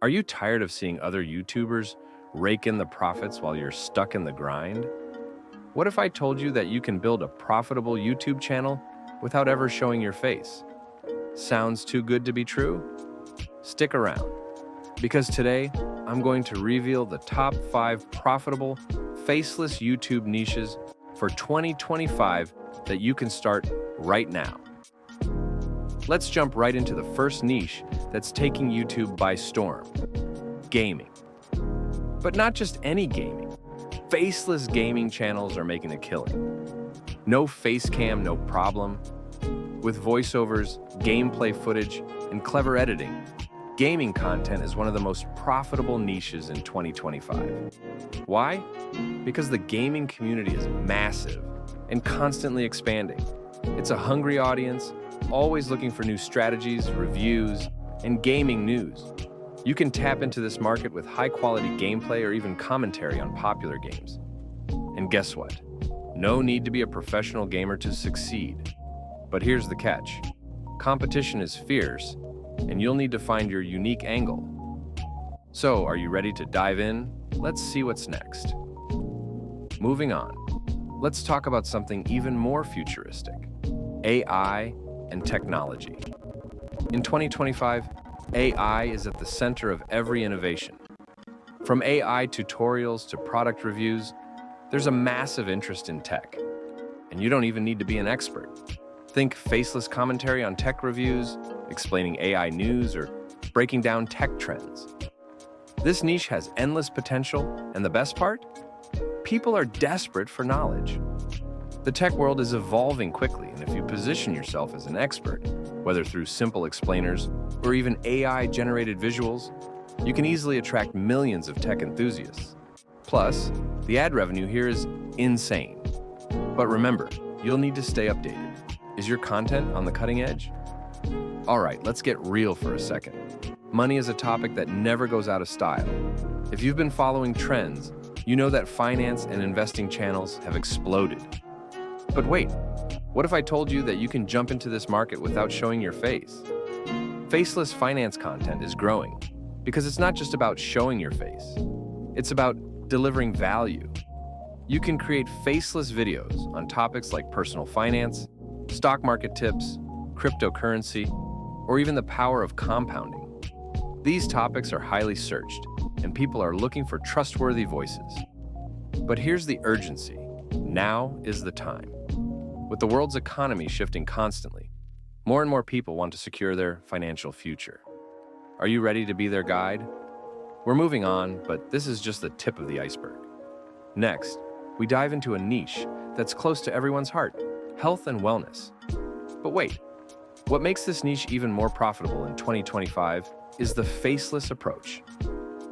Are you tired of seeing other YouTubers rake in the profits while you're stuck in the grind? What if I told you that you can build a profitable YouTube channel without ever showing your face? Sounds too good to be true? Stick around, because today I'm going to reveal the top 5 profitable, faceless YouTube niches for 2025 that you can start right now. Let's jump right into the first niche that's taking YouTube by storm: gaming. But not just any gaming. Faceless gaming channels are making a killing. No face cam, no problem. With voiceovers, gameplay footage, and clever editing, gaming content is one of the most profitable niches in 2025. Why? Because the gaming community is massive and constantly expanding. It's a hungry audience, always looking for new strategies, reviews, and gaming news. You can tap into this market with high-quality gameplay or even commentary on popular games. And guess what? No need to be a professional gamer to succeed. But here's the catch. Competition is fierce, and you'll need to find your unique angle. So, are you ready to dive in? Let's see what's next. Moving on, let's talk about something even more futuristic: AI and technology. In 2025, AI is at the center of every innovation. From AI tutorials to product reviews, there's a massive interest in tech. And you don't even need to be an expert. Think faceless commentary on tech reviews, explaining AI news, or breaking down tech trends. This niche has endless potential, and the best part? People are desperate for knowledge. The tech world is evolving quickly, and if you position yourself as an expert, whether through simple explainers or even AI-generated visuals, you can easily attract millions of tech enthusiasts. Plus, the ad revenue here is insane. But remember, you'll need to stay updated. Is your content on the cutting edge? All right, let's get real for a second. Money is a topic that never goes out of style. If you've been following trends, you know that finance and investing channels have exploded. But wait, what if I told you that you can jump into this market without showing your face? Faceless finance content is growing because it's not just about showing your face. It's about delivering value. You can create faceless videos on topics like personal finance, stock market tips, cryptocurrency, or even the power of compounding. These topics are highly searched, and people are looking for trustworthy voices. But here's the urgency. Now is the time. With the world's economy shifting constantly, more and more people want to secure their financial future. Are you ready to be their guide? We're moving on, but this is just the tip of the iceberg. Next, we dive into a niche that's close to everyone's heart: health and wellness. But wait, what makes this niche even more profitable in 2025 is the faceless approach.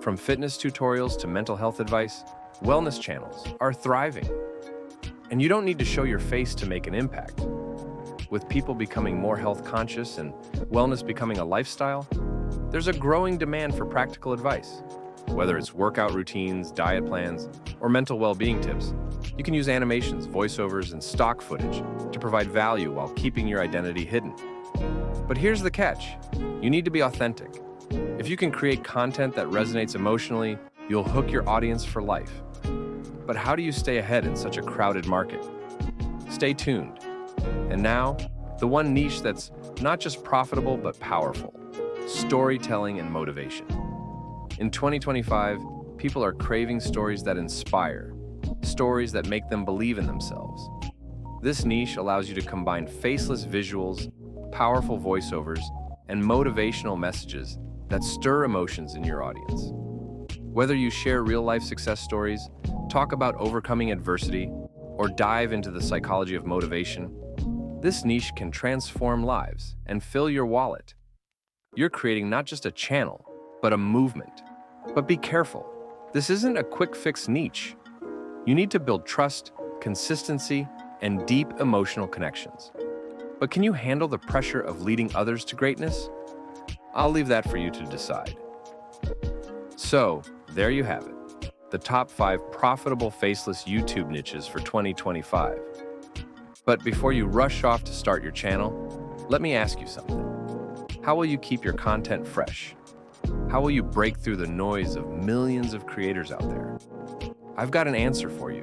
From fitness tutorials to mental health advice, wellness channels are thriving. And you don't need to show your face to make an impact. With people becoming more health conscious and wellness becoming a lifestyle, there's a growing demand for practical advice. Whether it's workout routines, diet plans, or mental well-being tips, you can use animations, voiceovers, and stock footage to provide value while keeping your identity hidden. But here's the catch. You need to be authentic. If you can create content that resonates emotionally, you'll hook your audience for life. But how do you stay ahead in such a crowded market? Stay tuned. And now, the one niche that's not just profitable but powerful: storytelling and motivation. In 2025, people are craving stories that inspire, stories that make them believe in themselves. This niche allows you to combine faceless visuals, powerful voiceovers, and motivational messages that stir emotions in your audience. Whether you share real-life success stories, talk about overcoming adversity, or dive into the psychology of motivation, this niche can transform lives and fill your wallet. You're creating not just a channel, but a movement. But be careful. This isn't a quick-fix niche. You need to build trust, consistency, and deep emotional connections. But can you handle the pressure of leading others to greatness? I'll leave that for you to decide. So, there you have it. The top 5 profitable faceless YouTube niches for 2025. But before you rush off to start your channel, let me ask you something. How will you keep your content fresh? How will you break through the noise of millions of creators out there? I've got an answer for you,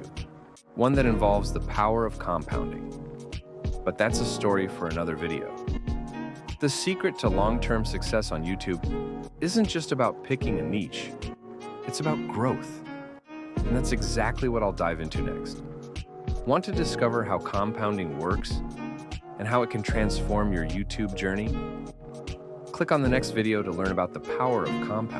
one that involves the power of compounding. But that's a story for another video. The secret to long-term success on YouTube isn't just about picking a niche, it's about growth. And that's exactly what I'll dive into next. Want to discover how compounding works and how it can transform your YouTube journey? Click on the next video to learn about the power of compounding.